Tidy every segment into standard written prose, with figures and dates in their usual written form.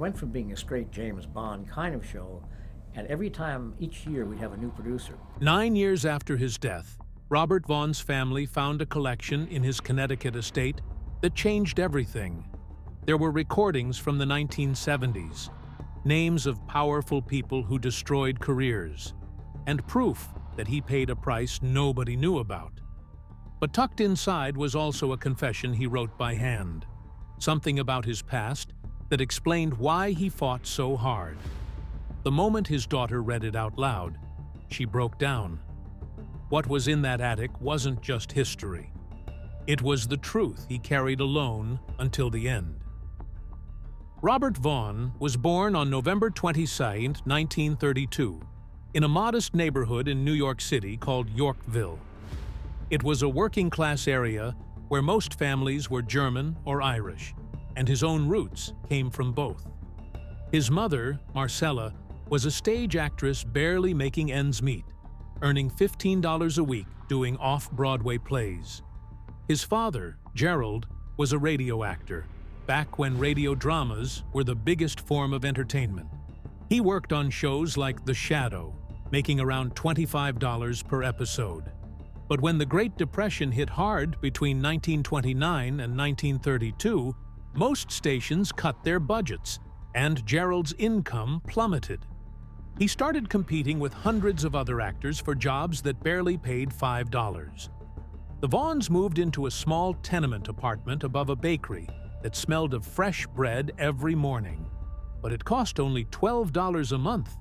went from being a straight James Bond kind of show, and every time, each year, we'd have a new producer. 9 years after his death, Robert Vaughn's family found a collection in his Connecticut estate that changed everything. There were recordings from the 1970s, names of powerful people who destroyed careers, and proof that he paid a price nobody knew about. But tucked inside was also a confession he wrote by hand, something about his past that explained why he fought so hard. The moment his daughter read it out loud, she broke down. What was in that attic wasn't just history. It was the truth he carried alone until the end. Robert Vaughn was born on November 22, 1932, in a modest neighborhood in New York City called Yorkville. It was a working-class area where most families were German or Irish, and his own roots came from both. His mother, Marcella, was a stage actress barely making ends meet, earning $15 a week doing off-Broadway plays. His father, Gerald, was a radio actor, back when radio dramas were the biggest form of entertainment. He worked on shows like The Shadow, making around $25 per episode. But when the Great Depression hit hard between 1929 and 1932, most stations cut their budgets, and Gerald's income plummeted. He started competing with hundreds of other actors for jobs that barely paid $5. The Vaughns moved into a small tenement apartment above a bakery that smelled of fresh bread every morning. But it cost only $12 a month,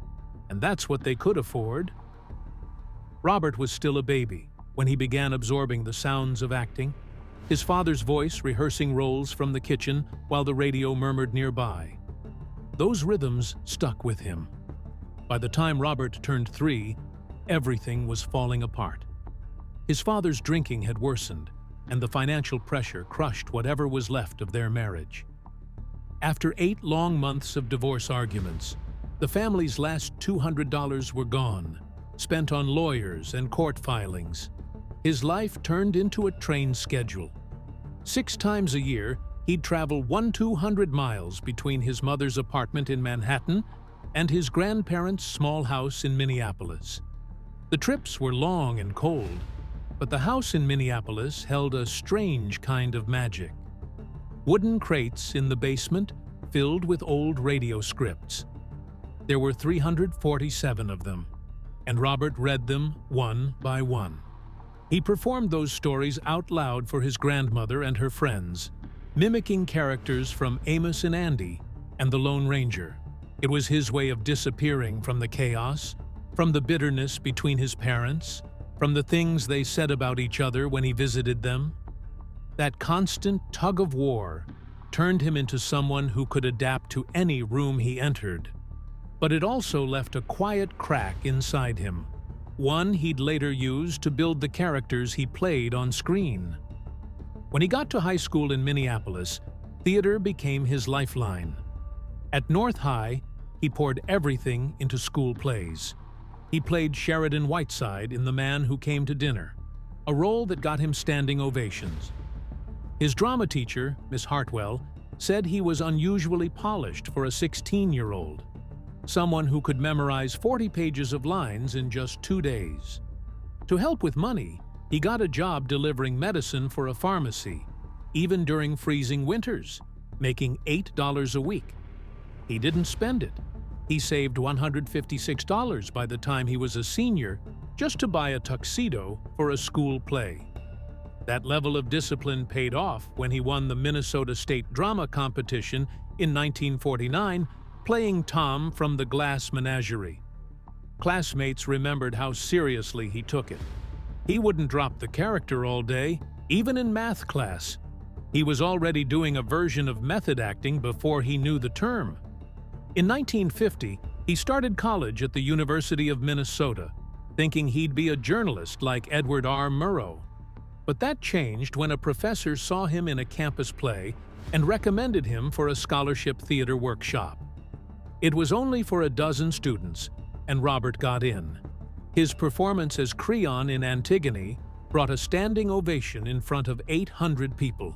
and that's what they could afford. Robert was still a baby when he began absorbing the sounds of acting, his father's voice rehearsing roles from the kitchen while the radio murmured nearby. Those rhythms stuck with him. By the time Robert turned 3, everything was falling apart. His father's drinking had worsened, and the financial pressure crushed whatever was left of their marriage. After 8 long months of divorce arguments, the family's last $200 were gone, spent on lawyers and court filings. His life turned into a train schedule. 6 times a year, he'd travel 200 miles between his mother's apartment in Manhattan and his grandparents' small house in Minneapolis. The trips were long and cold, but the house in Minneapolis held a strange kind of magic. Wooden crates in the basement filled with old radio scripts. There were 347 of them, and Robert read them one by one. He performed those stories out loud for his grandmother and her friends, mimicking characters from Amos and Andy and the Lone Ranger. It was his way of disappearing from the chaos, from the bitterness between his parents, from the things they said about each other when he visited them. That constant tug of war turned him into someone who could adapt to any room he entered. But it also left a quiet crack inside him, one he'd later use to build the characters he played on screen. When he got to high school in Minneapolis, theater became his lifeline. At North High, he poured everything into school plays. He played Sheridan Whiteside in The Man Who Came to Dinner, a role that got him standing ovations. His drama teacher, Miss Hartwell, said he was unusually polished for a 16-year-old, someone who could memorize 40 pages of lines in just 2 days. To help with money, he got a job delivering medicine for a pharmacy, even during freezing winters, making $8 a week. He didn't spend it. He saved $156 by the time he was a senior just to buy a tuxedo for a school play. That level of discipline paid off when he won the Minnesota State Drama Competition in 1949, playing Tom from the Glass Menagerie. Classmates remembered how seriously he took it. He wouldn't drop the character all day, even in math class. He was already doing a version of method acting before he knew the term. In 1950, he started college at the University of Minnesota, thinking he'd be a journalist like Edward R. Murrow. But that changed when a professor saw him in a campus play and recommended him for a scholarship theater workshop. It was only for a dozen students, and Robert got in. His performance as Creon in Antigone brought a standing ovation in front of 800 people.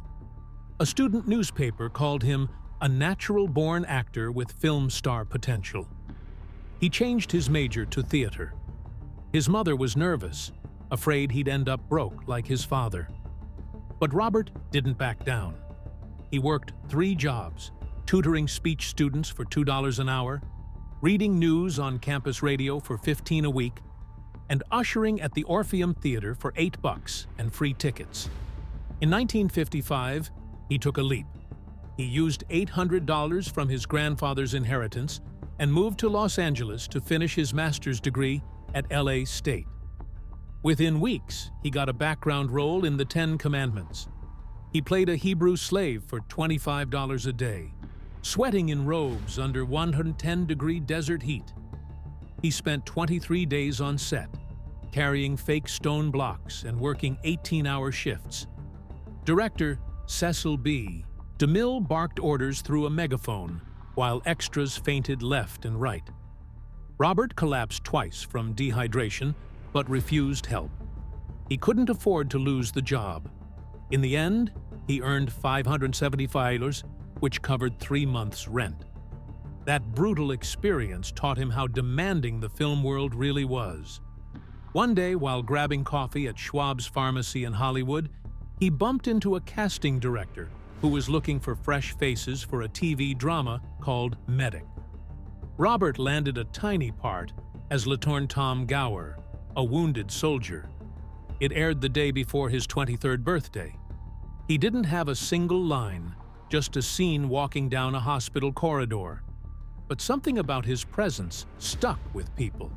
A student newspaper called him a natural-born actor with film star potential. He changed his major to theater. His mother was nervous, afraid he'd end up broke like his father. But Robert didn't back down. He worked 3 jobs, tutoring speech students for $2 an hour, reading news on campus radio for $15 a week, and ushering at the Orpheum Theater for $8 and free tickets. In 1955, he took a leap. He used $800 from his grandfather's inheritance and moved to Los Angeles to finish his master's degree at LA State. Within weeks, he got a background role in The 10 Commandments. He played a Hebrew slave for $25 a day, sweating in robes under 110-degree desert heat. He spent 23 days on set, carrying fake stone blocks and working 18-hour shifts. Director Cecil B. DeMille barked orders through a megaphone, while extras fainted left and right. Robert collapsed twice from dehydration, but refused help. He couldn't afford to lose the job. In the end, he earned $575, which covered 3 months' rent. That brutal experience taught him how demanding the film world really was. One day, while grabbing coffee at Schwab's Pharmacy in Hollywood, he bumped into a casting director who was looking for fresh faces for a TV drama called Medic. Robert landed a tiny part as Latorne Tom Gower, a wounded soldier. It aired the day before his 23rd birthday. He didn't have a single line, just a scene walking down a hospital corridor. But something about his presence stuck with people.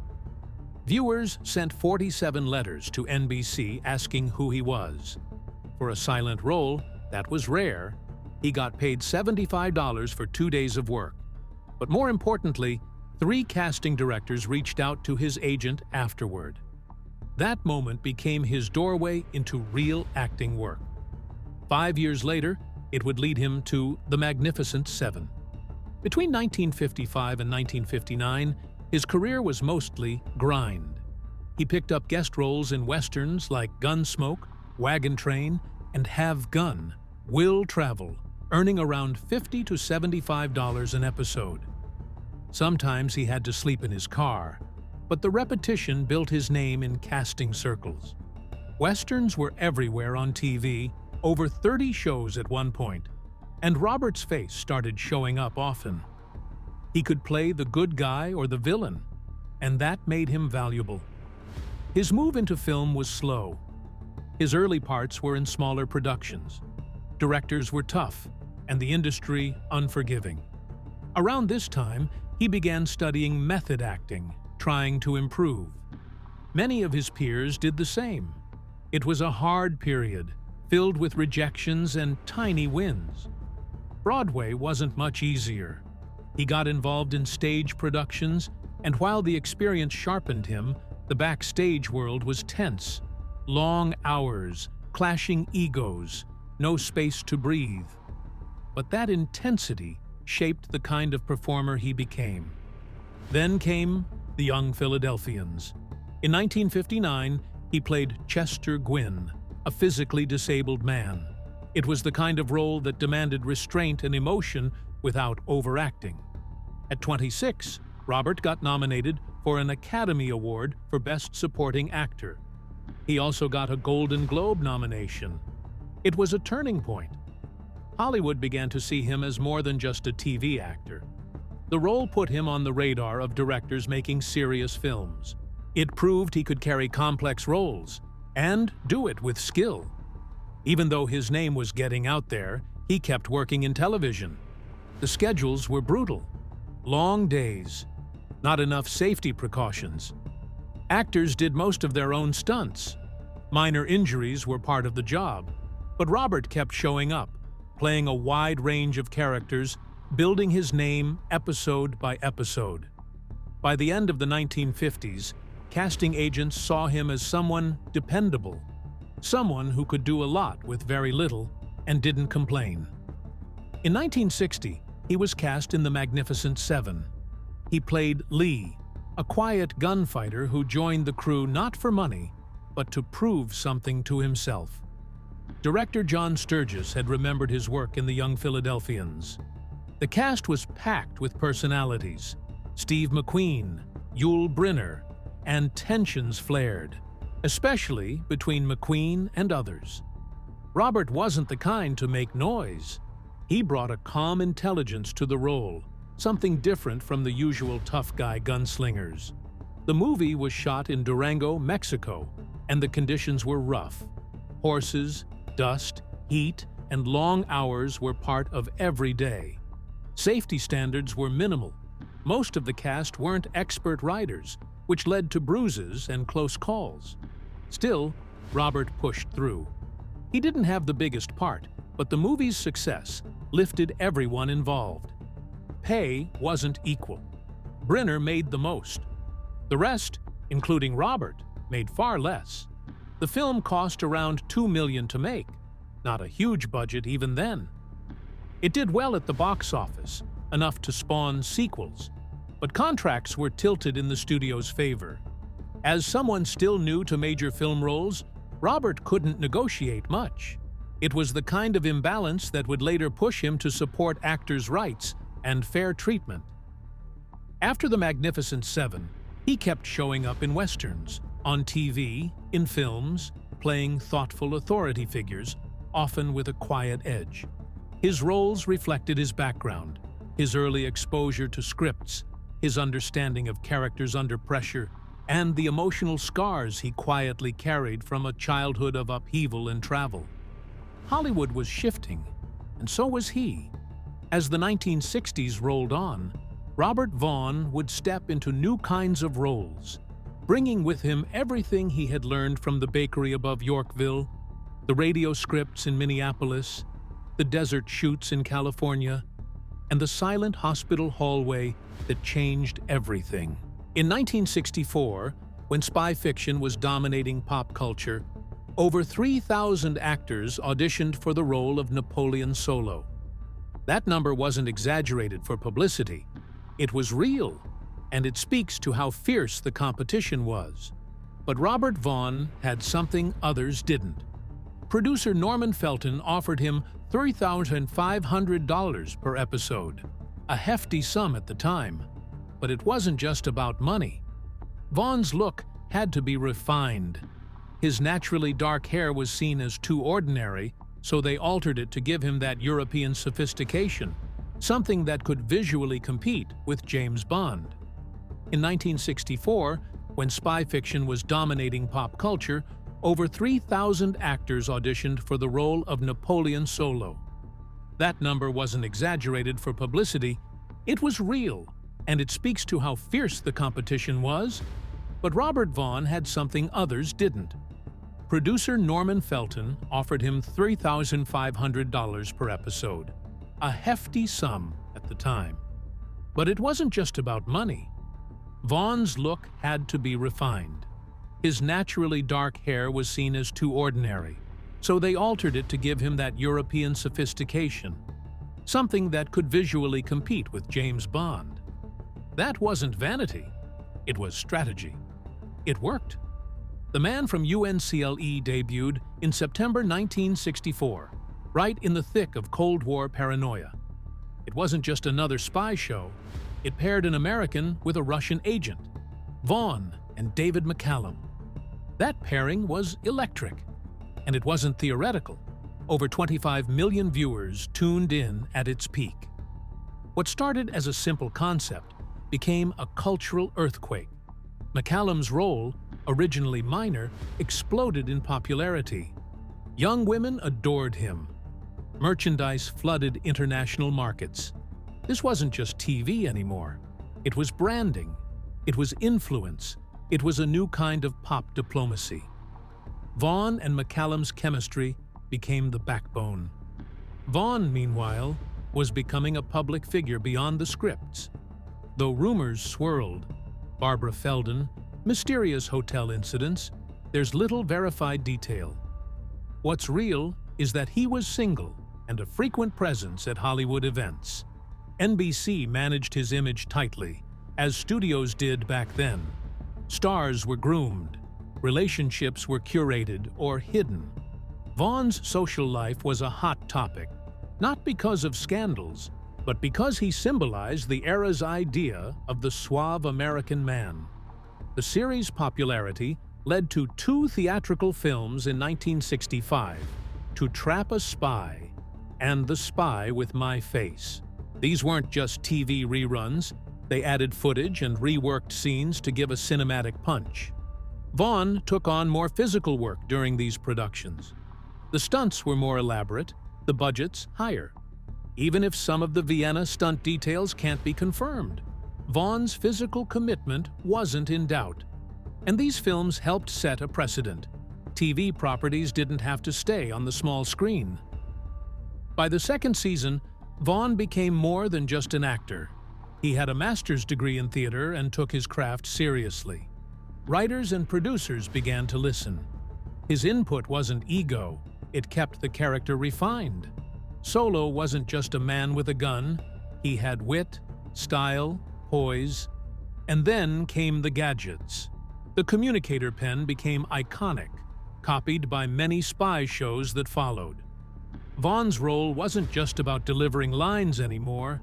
Viewers sent 47 letters to NBC asking who he was. For a silent role, that was rare. He got paid $75 for 2 days of work. But more importantly, 3 casting directors reached out to his agent afterward. That moment became his doorway into real acting work. 5 years later, it would lead him to The Magnificent Seven. Between 1955 and 1959, his career was mostly grind. He picked up guest roles in westerns like Gunsmoke, Wagon Train, and Have Gun, Will Travel, earning around $50 to $75 an episode. Sometimes he had to sleep in his car, but the repetition built his name in casting circles. Westerns were everywhere on TV, over 30 shows at one point, and Robert's face started showing up often. He could play the good guy or the villain, and that made him valuable. His move into film was slow. His early parts were in smaller productions. Directors were tough, and the industry unforgiving. Around this time, he began studying method acting, trying to improve. Many of his peers did the same. It was a hard period, filled with rejections and tiny wins. Broadway wasn't much easier. He got involved in stage productions, and while the experience sharpened him, the backstage world was tense. Long hours, clashing egos, no space to breathe. But that intensity shaped the kind of performer he became. Then came The Young Philadelphians. In 1959, he played Chester Gwynn, a physically disabled man. It was the kind of role that demanded restraint and emotion without overacting. At 26, Robert got nominated for an Academy Award for Best Supporting Actor. He also got a Golden Globe nomination. It was a turning point. Hollywood began to see him as more than just a TV actor. The role put him on the radar of directors making serious films. It proved he could carry complex roles and do it with skill. Even though his name was getting out there, he kept working in television. The schedules were brutal. Long days, not enough safety precautions. Actors did most of their own stunts. Minor injuries were part of the job, but Robert kept showing up, playing a wide range of characters, building his name episode by episode. By the end of the 1950s, casting agents saw him as someone dependable, someone who could do a lot with very little and didn't complain. In 1960, he was cast in The Magnificent Seven. He played Lee, a quiet gunfighter who joined the crew not for money, but to prove something to himself. Director John Sturges had remembered his work in The Young Philadelphians. The cast was packed with personalities. Steve McQueen, Yul Brynner, and tensions flared, especially between McQueen and others. Robert wasn't the kind to make noise. He brought a calm intelligence to the role, something different from the usual tough guy gunslingers. The movie was shot in Durango, Mexico, and the conditions were rough. Horses, dust, heat, and long hours were part of every day. Safety standards were minimal. Most of the cast weren't expert riders, which led to bruises and close calls. Still, Robert pushed through. He didn't have the biggest part, but the movie's success lifted everyone involved. Pay wasn't equal. Brynner made the most. The rest, including Robert, made far less. The film cost around $2 million to make, not a huge budget even then. It did well at the box office, enough to spawn sequels, but contracts were tilted in the studio's favor. As someone still new to major film roles, Robert couldn't negotiate much. It was the kind of imbalance that would later push him to support actors' rights and fair treatment. After The Magnificent Seven, he kept showing up in westerns, on TV, in films, playing thoughtful authority figures, often with a quiet edge. His roles reflected his background, his early exposure to scripts, his understanding of characters under pressure, and the emotional scars he quietly carried from a childhood of upheaval and travel. Hollywood was shifting, and so was he. As the 1960s rolled on, Robert Vaughn would step into new kinds of roles, bringing with him everything he had learned from the bakery above Yorkville, the radio scripts in Minneapolis, the desert shoots in California, and the silent hospital hallway that changed everything. In 1964, when spy fiction was dominating pop culture, over 3,000 actors auditioned for the role of Napoleon Solo. That number wasn't exaggerated for publicity. It was real, and it speaks to how fierce the competition was. But Robert Vaughn had something others didn't. Producer Norman Felton offered him $3,500 per episode, a hefty sum at the time. But it wasn't just about money. Vaughn's look had to be refined. His naturally dark hair was seen as too ordinary, so they altered it to give him that European sophistication, something that could visually compete with James Bond. In 1964, when spy fiction was dominating pop culture, over 3,000 actors auditioned for the role of Napoleon Solo. That number wasn't exaggerated for publicity, it was real, and it speaks to how fierce the competition was. But Robert Vaughn had something others didn't. Producer Norman Felton offered him $3,500 per episode, a hefty sum at the time. But it wasn't just about money. Vaughn's look had to be refined. His naturally dark hair was seen as too ordinary, so they altered it to give him that European sophistication, something that could visually compete with James Bond. That wasn't vanity, it was strategy. It worked. The Man from UNCLE debuted in September 1964, right in the thick of Cold War paranoia. It wasn't just another spy show, it paired an American with a Russian agent, Vaughn and David McCallum. That pairing was electric, and it wasn't theoretical. Over 25 million viewers tuned in at its peak. What started as a simple concept became a cultural earthquake. McCallum's role, originally minor, exploded in popularity. Young women adored him. Merchandise flooded international markets. This wasn't just TV anymore. It was branding. It was influence. It was a new kind of pop diplomacy. Vaughn and McCallum's chemistry became the backbone. Vaughn, meanwhile, was becoming a public figure beyond the scripts. Though rumors swirled, Barbara Feldon, mysterious hotel incidents, there's little verified detail. What's real is that he was single and a frequent presence at Hollywood events. NBC managed his image tightly, as studios did back then. Stars were groomed, relationships were curated or hidden. Vaughn's social life was a hot topic, not because of scandals, but because he symbolized the era's idea of the suave American man. The series' popularity led to 2 theatrical films in 1965, To Trap a Spy and The Spy with My Face. These weren't just TV reruns, they added footage and reworked scenes to give a cinematic punch. Vaughn took on more physical work during these productions. The stunts were more elaborate, the budgets higher. Even if some of the Vienna stunt details can't be confirmed, Vaughn's physical commitment wasn't in doubt. And these films helped set a precedent. TV properties didn't have to stay on the small screen. By the second season, Vaughn became more than just an actor. He had a master's degree in theater and took his craft seriously. Writers and producers began to listen. His input wasn't ego, it kept the character refined. Solo wasn't just a man with a gun, he had wit, style, poise, and then came the gadgets. The communicator pen became iconic, copied by many spy shows that followed. Vaughn's role wasn't just about delivering lines anymore,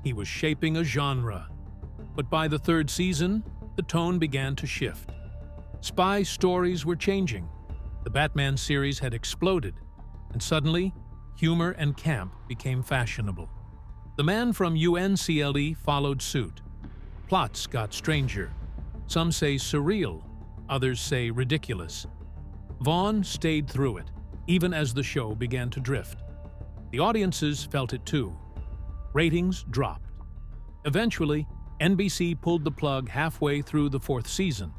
he was shaping a genre. But by the third season, the tone began to shift. Spy stories were changing. The Batman series had exploded, and suddenly, humor and camp became fashionable. The Man from UNCLE followed suit. Plots got stranger. Some say surreal, others say ridiculous. Vaughn stayed through it, even as the show began to drift. The audiences felt it too. Ratings dropped. Eventually, NBC pulled the plug halfway through the 4th season.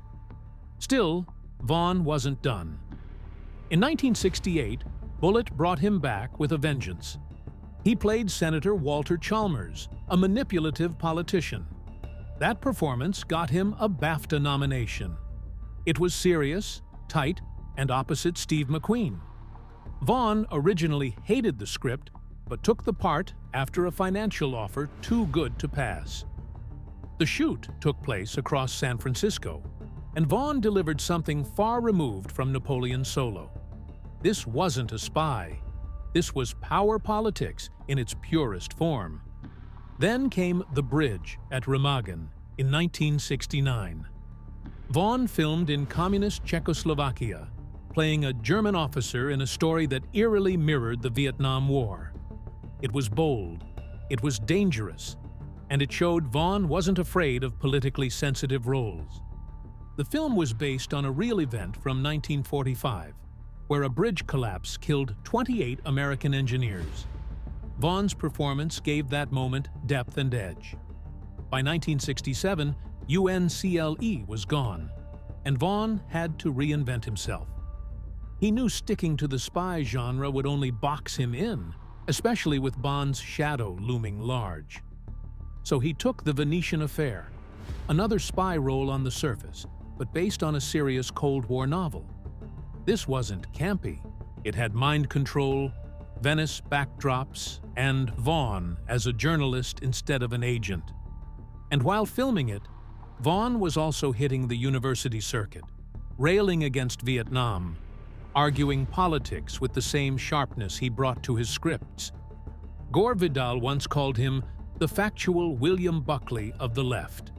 Still, Vaughn wasn't done. In 1968, Bullitt brought him back with a vengeance. He played Senator Walter Chalmers, a manipulative politician. That performance got him a BAFTA nomination. It was serious, tight, and opposite Steve McQueen. Vaughn originally hated the script, but took the part after a financial offer too good to pass. The shoot took place across San Francisco, and Vaughn delivered something far removed from Napoleon Solo. This wasn't a spy. This was power politics in its purest form. Then came The Bridge at Remagen in 1969. Vaughn filmed in communist Czechoslovakia, playing a German officer in a story that eerily mirrored the Vietnam War. It was bold, it was dangerous, and it showed Vaughn wasn't afraid of politically sensitive roles. The film was based on a real event from 1945, where a bridge collapse killed 28 American engineers. Vaughn's performance gave that moment depth and edge. By 1967, UNCLE was gone, and Vaughn had to reinvent himself. He knew sticking to the spy genre would only box him in, especially with Bond's shadow looming large. So he took The Venetian Affair, another spy role on the surface, but based on a serious Cold War novel. This wasn't campy. It had mind control, Venice backdrops, and Vaughn as a journalist instead of an agent. And while filming it, Vaughn was also hitting the university circuit, railing against Vietnam, arguing politics with the same sharpness he brought to his scripts. Gore Vidal once called him the factual William Buckley of the left.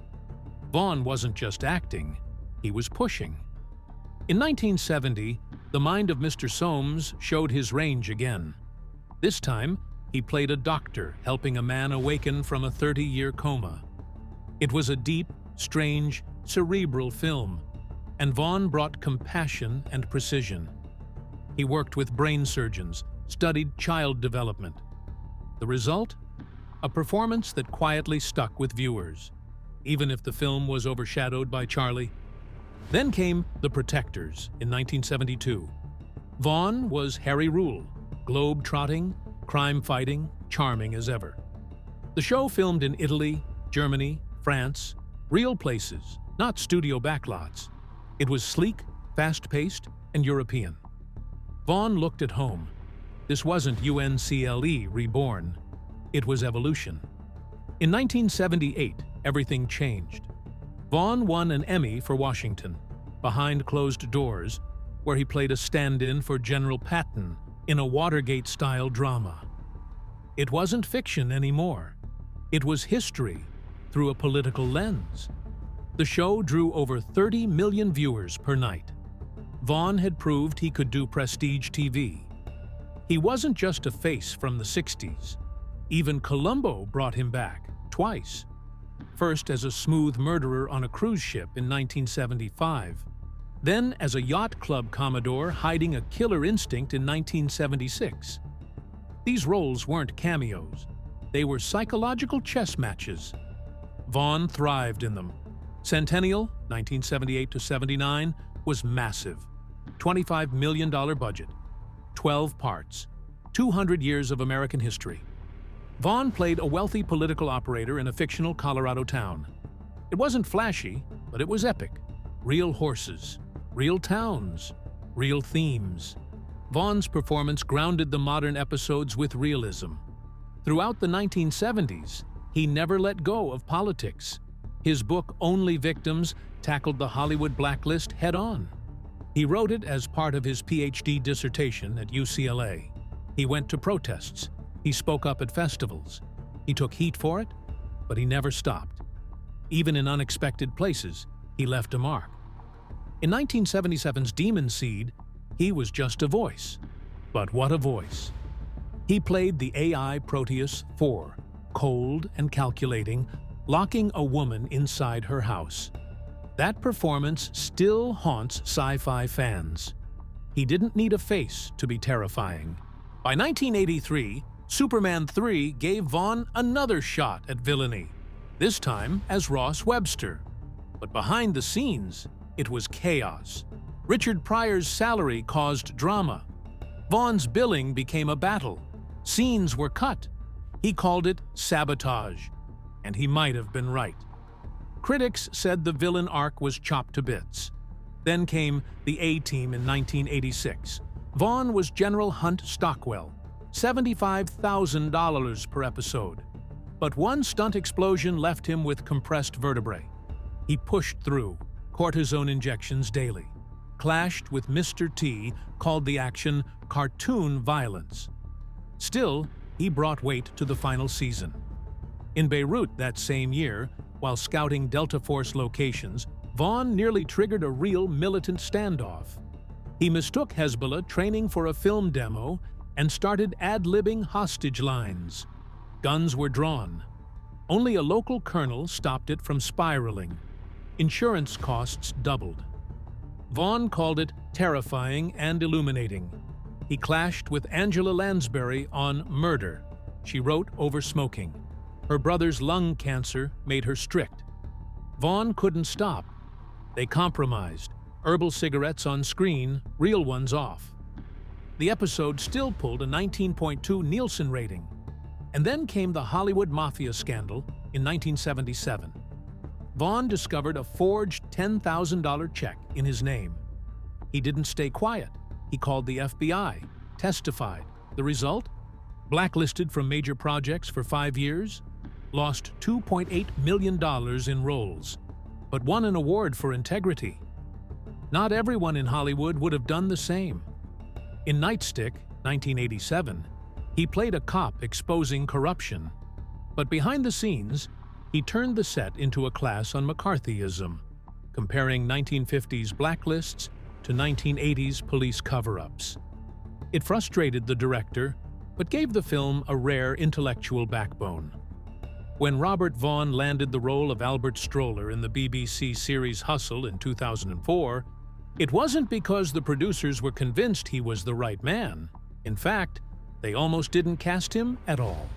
Vaughn wasn't just acting, he was pushing. In 1970, The Mind of Mr. Soames showed his range again. This time, he played a doctor helping a man awaken from a 30-year coma. It was a deep, strange, cerebral film, and Vaughn brought compassion and precision. He worked with brain surgeons, studied child development. The result? A performance that quietly stuck with viewers, even if the film was overshadowed by Charlie. Then came The Protectors in 1972. Vaughn was Harry Rule, globe-trotting, crime-fighting, charming as ever. The show filmed in Italy, Germany, France, real places, not studio backlots. It was sleek, fast-paced, and European. Vaughn looked at home. This wasn't UNCLE reborn. It was evolution. In 1978, everything changed. Vaughn won an Emmy for Washington, Behind Closed Doors, where he played a stand-in for General Patton in a Watergate-style drama. It wasn't fiction anymore. It was history through a political lens. The show drew over 30 million viewers per night. Vaughn had proved he could do prestige TV. He wasn't just a face from the 60s. Even Columbo brought him back, twice. First as a smooth murderer on a cruise ship in 1975, then as a yacht club commodore hiding a killer instinct in 1976. These roles weren't cameos. They were psychological chess matches. Vaughn thrived in them. Centennial, 1978 to 79, was massive. $25 million budget, 12 parts, 200 years of American history. Vaughn played a wealthy political operator in a fictional Colorado town. It wasn't flashy, but it was epic. Real horses, real towns, real themes. Vaughn's performance grounded the modern episodes with realism. Throughout the 1970s, he never let go of politics. His book, Only Victims, tackled the Hollywood blacklist head-on. He wrote it as part of his PhD dissertation at UCLA. He went to protests. He spoke up at festivals. He took heat for it, but he never stopped. Even in unexpected places, he left a mark. In 1977's Demon Seed, he was just a voice. But what a voice. He played the AI Proteus 4, cold and calculating, locking a woman inside her house. That performance still haunts sci-fi fans. He didn't need a face to be terrifying. By 1983, Superman 3 gave Vaughn another shot at villainy, this time as Ross Webster. But behind the scenes, it was chaos. Richard Pryor's salary caused drama. Vaughn's billing became a battle. Scenes were cut. He called it sabotage, and he might have been right. Critics said the villain arc was chopped to bits. Then came the A-Team in 1986. Vaughn was General Hunt Stockwell, $75,000 per episode. But one stunt explosion left him with compressed vertebrae. He pushed through, cortisone injections daily. Clashed with Mr. T, called the action cartoon violence. Still, he brought weight to the final season. In Beirut that same year, while scouting Delta Force locations, Vaughn nearly triggered a real militant standoff. He mistook Hezbollah training for a film demo and started ad-libbing hostage lines. Guns were drawn. Only a local colonel stopped it from spiraling. Insurance costs doubled. Vaughn called it terrifying and illuminating. He clashed with Angela Lansbury on Murder. She wrote over smoking. Her brother's lung cancer made her strict. Vaughn couldn't stop. They compromised. Herbal cigarettes on screen, real ones off. The episode still pulled a 19.2 Nielsen rating. And then came the Hollywood Mafia scandal in 1977. Vaughn discovered a forged $10,000 check in his name. He didn't stay quiet. He called the FBI, testified. The result? Blacklisted from major projects for 5 years, lost $2.8 million in roles, but won an award for integrity. Not everyone in Hollywood would have done the same. In Nightstick, 1987, he played a cop exposing corruption. But behind the scenes, he turned the set into a class on McCarthyism, comparing 1950s blacklists to 1980s police cover-ups. It frustrated the director, but gave the film a rare intellectual backbone. When Robert Vaughn landed the role of Albert Stroller in the BBC series Hustle in 2004, it wasn't because the producers were convinced he was the right man. In fact, they almost didn't cast him at all.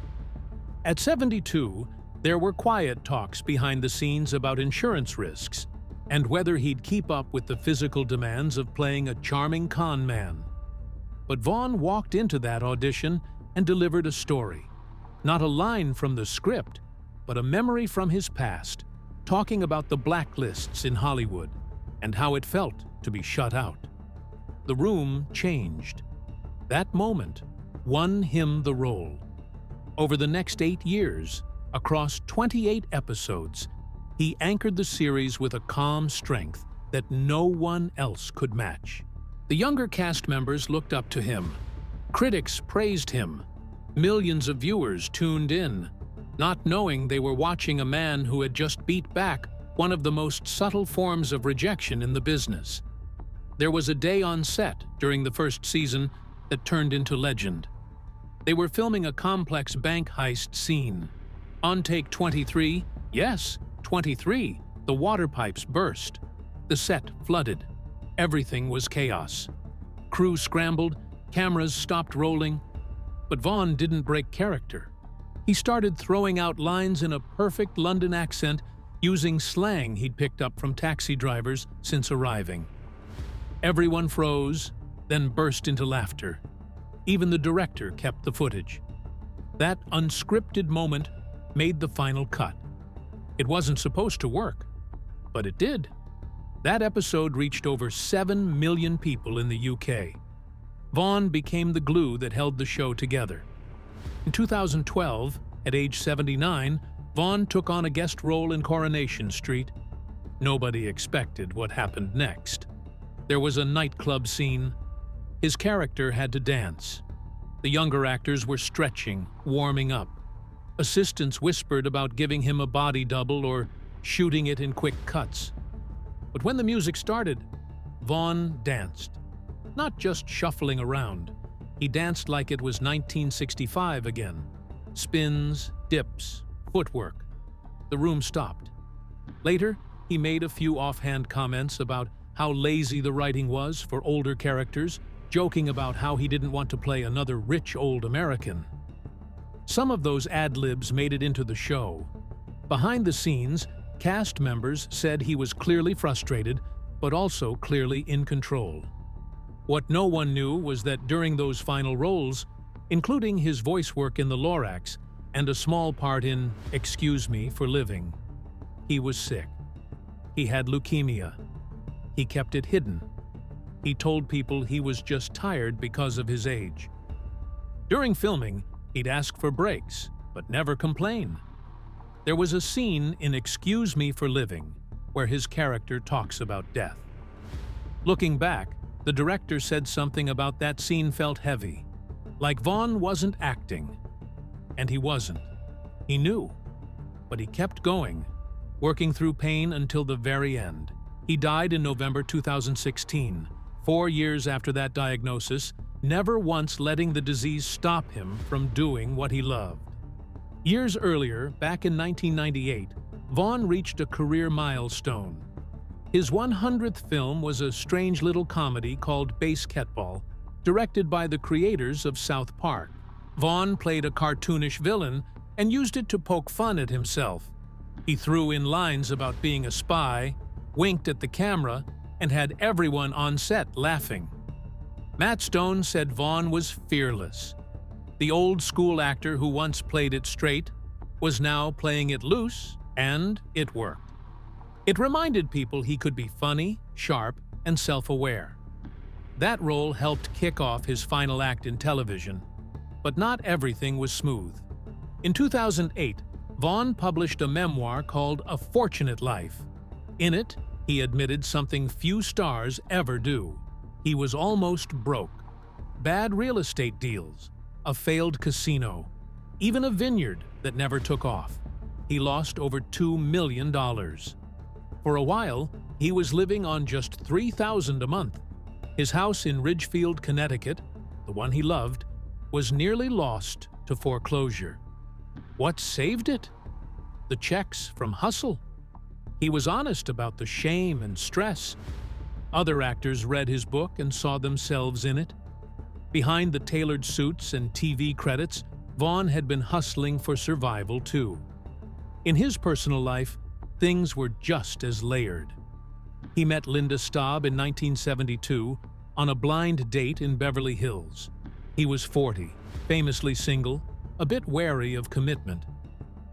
At 72, there were quiet talks behind the scenes about insurance risks and whether he'd keep up with the physical demands of playing a charming con man. But Vaughn walked into that audition and delivered a story. Not a line from the script, but a memory from his past, talking about the blacklists in Hollywood and how it felt to be shut out. The room changed. That moment won him the role. Over the next 8 years, across 28 episodes, he anchored the series with a calm strength that no one else could match. The younger cast members looked up to him. Critics praised him. Millions of viewers tuned in. not knowing they were watching a man who had just beat back one of the most subtle forms of rejection in the business. There was a day on set during the first season that turned into legend. They were filming a complex bank heist scene. On take 23, yes, 23, the water pipes burst. The set flooded. Everything was chaos. Crew scrambled, cameras stopped rolling. But Vaughn didn't break character. He started throwing out lines in a perfect London accent using slang he'd picked up from taxi drivers since arriving. Everyone froze, then burst into laughter. Even the director kept the footage. That unscripted moment made the final cut. It wasn't supposed to work, but it did. That episode reached over 7 million people in the UK. Vaughn became the glue that held the show together. In 2012, at age 79, Vaughn took on a guest role in Coronation Street. Nobody expected what happened next. There was a nightclub scene. His character had to dance. The younger actors were stretching, warming up. Assistants whispered about giving him a body double or shooting it in quick cuts. But when the music started, Vaughn danced. Not just shuffling around. He danced like it was 1965 again. Spins, dips, footwork. The room stopped. Later, he made a few offhand comments about how lazy the writing was for older characters, joking about how he didn't want to play another rich old American. Some of those ad-libs made it into the show. Behind the scenes, cast members said he was clearly frustrated, but also clearly in control. What no one knew was that during those final roles, including his voice work in The Lorax and a small part in Excuse Me for Living, he was sick. He had leukemia. He kept it hidden. He told people he was just tired because of his age. During filming, he'd ask for breaks, but never complain. There was a scene in Excuse Me for Living where his character talks about death. Looking back, the director said something about that scene felt heavy, like Vaughn wasn't acting. And he wasn't. He knew. But he kept going, working through pain until the very end. He died in November 2016, 4 years after that diagnosis, never once letting the disease stop him from doing what he loved. Years earlier, back in 1998, Vaughn reached a career milestone. His 100th film was a strange little comedy called Basketball, directed by the creators of South Park. Vaughn played a cartoonish villain and used it to poke fun at himself. He threw in lines about being a spy, winked at the camera, and had everyone on set laughing. Matt Stone said Vaughn was fearless. The old-school actor who once played it straight was now playing it loose, and it worked. It reminded people he could be funny, sharp, and self-aware. That role helped kick off his final act in television, but not everything was smooth. In 2008, Vaughn published a memoir called A Fortunate Life. In it, he admitted something few stars ever do. He was almost broke. Bad real estate deals, a failed casino, even a vineyard that never took off. He lost over $2 million. For a while, he was living on just $3,000 a month. His house in Ridgefield, Connecticut, the one he loved, was nearly lost to foreclosure. What saved it? The checks from Hustle. He was honest about the shame and stress. Other actors read his book and saw themselves in it. Behind the tailored suits and TV credits, Vaughn had been hustling for survival too. In his personal life, things were just as layered. He met Linda Staub in 1972 on a blind date in Beverly Hills. He was 40, famously single, a bit wary of commitment.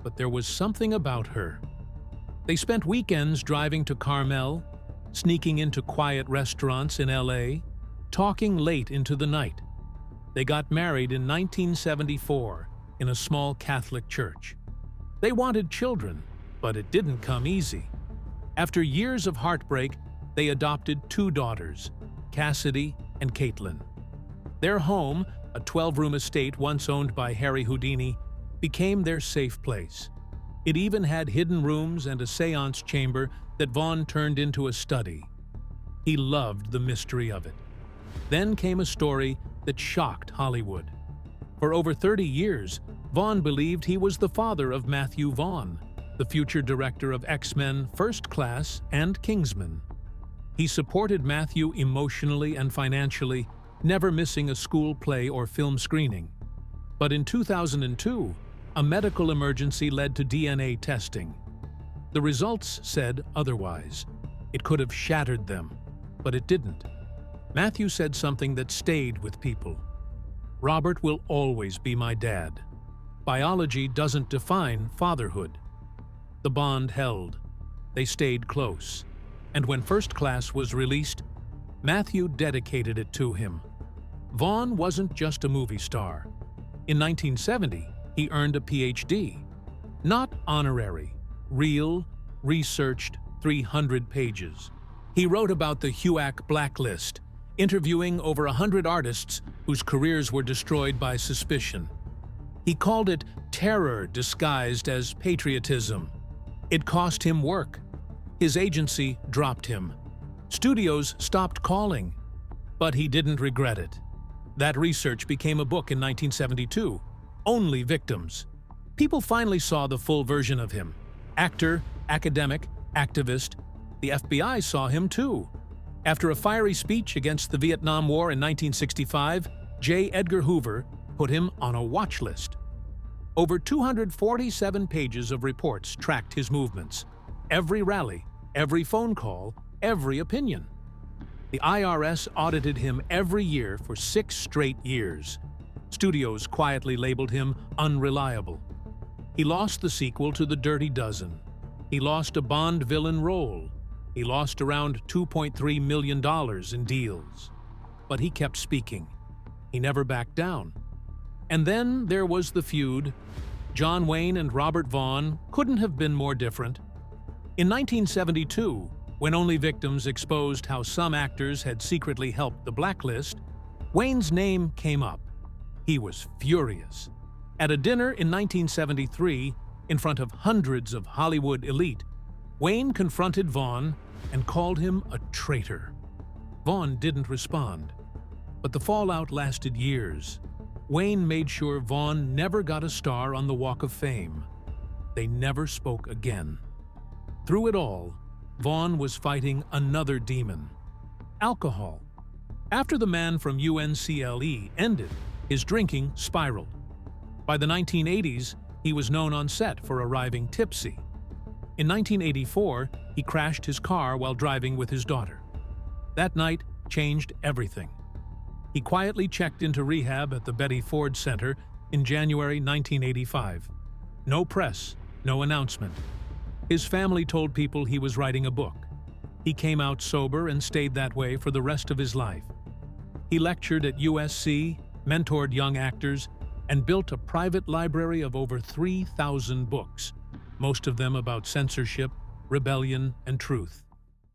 But there was something about her. They spent weekends driving to Carmel, sneaking into quiet restaurants in LA, talking late into the night. They got married in 1974 in a small Catholic church. They wanted children, but it didn't come easy. After years of heartbreak, they adopted 2 daughters, Cassidy and Caitlin. Their home, a 12-room estate once owned by Harry Houdini, became their safe place. It even had hidden rooms and a seance chamber that Vaughn turned into a study. He loved the mystery of it. Then came a story that shocked Hollywood. For over 30 years, Vaughn believed he was the father of Matthew Vaughn, the future director of X-Men First Class and Kingsman. He supported Matthew emotionally and financially, never missing a school play or film screening. But in 2002, a medical emergency led to DNA testing. The results said otherwise. It could have shattered them, but it didn't. Matthew said something that stayed with people. "Robert will always be my dad. Biology doesn't define fatherhood." The bond held. They stayed close. And when First Class was released, Matthew dedicated it to him. Vaughn wasn't just a movie star. In 1970, he earned a PhD. Not honorary, real, researched 300 pages. He wrote about the HUAC blacklist, interviewing over 100 artists whose careers were destroyed by suspicion. He called it terror disguised as patriotism. It cost him work. His agency dropped him. Studios stopped calling. But he didn't regret it. That research became a book in 1972, Only Victims. People finally saw the full version of him. Actor, academic, activist. The FBI saw him too. After a fiery speech against the Vietnam War in 1965, J. Edgar Hoover put him on a watch list. Over 247 pages of reports tracked his movements. Every rally, every phone call, every opinion. The IRS audited him every year for 6 straight years. Studios quietly labeled him unreliable. He lost the sequel to The Dirty Dozen. He lost a Bond villain role. He lost around $2.3 million in deals. But he kept speaking. He never backed down. And then there was the feud. John Wayne and Robert Vaughn couldn't have been more different. In 1972, when Only Victims exposed how some actors had secretly helped the blacklist, Wayne's name came up. He was furious. At a dinner in 1973, in front of hundreds of Hollywood elite, Wayne confronted Vaughn and called him a traitor. Vaughn didn't respond, but the fallout lasted years. Wayne made sure Vaughn never got a star on the Walk of Fame. They never spoke again. Through it all, Vaughn was fighting another demon: alcohol. After The Man from UNCLE ended, his drinking spiraled. By the 1980s, he was known on set for arriving tipsy. In 1984, he crashed his car while driving with his daughter. That night changed everything. He quietly checked into rehab at the Betty Ford Center in January 1985. No press, no announcement. His family told people he was writing a book. He came out sober and stayed that way for the rest of his life. He lectured at USC, mentored young actors, and built a private library of over 3,000 books, most of them about censorship, rebellion, and truth.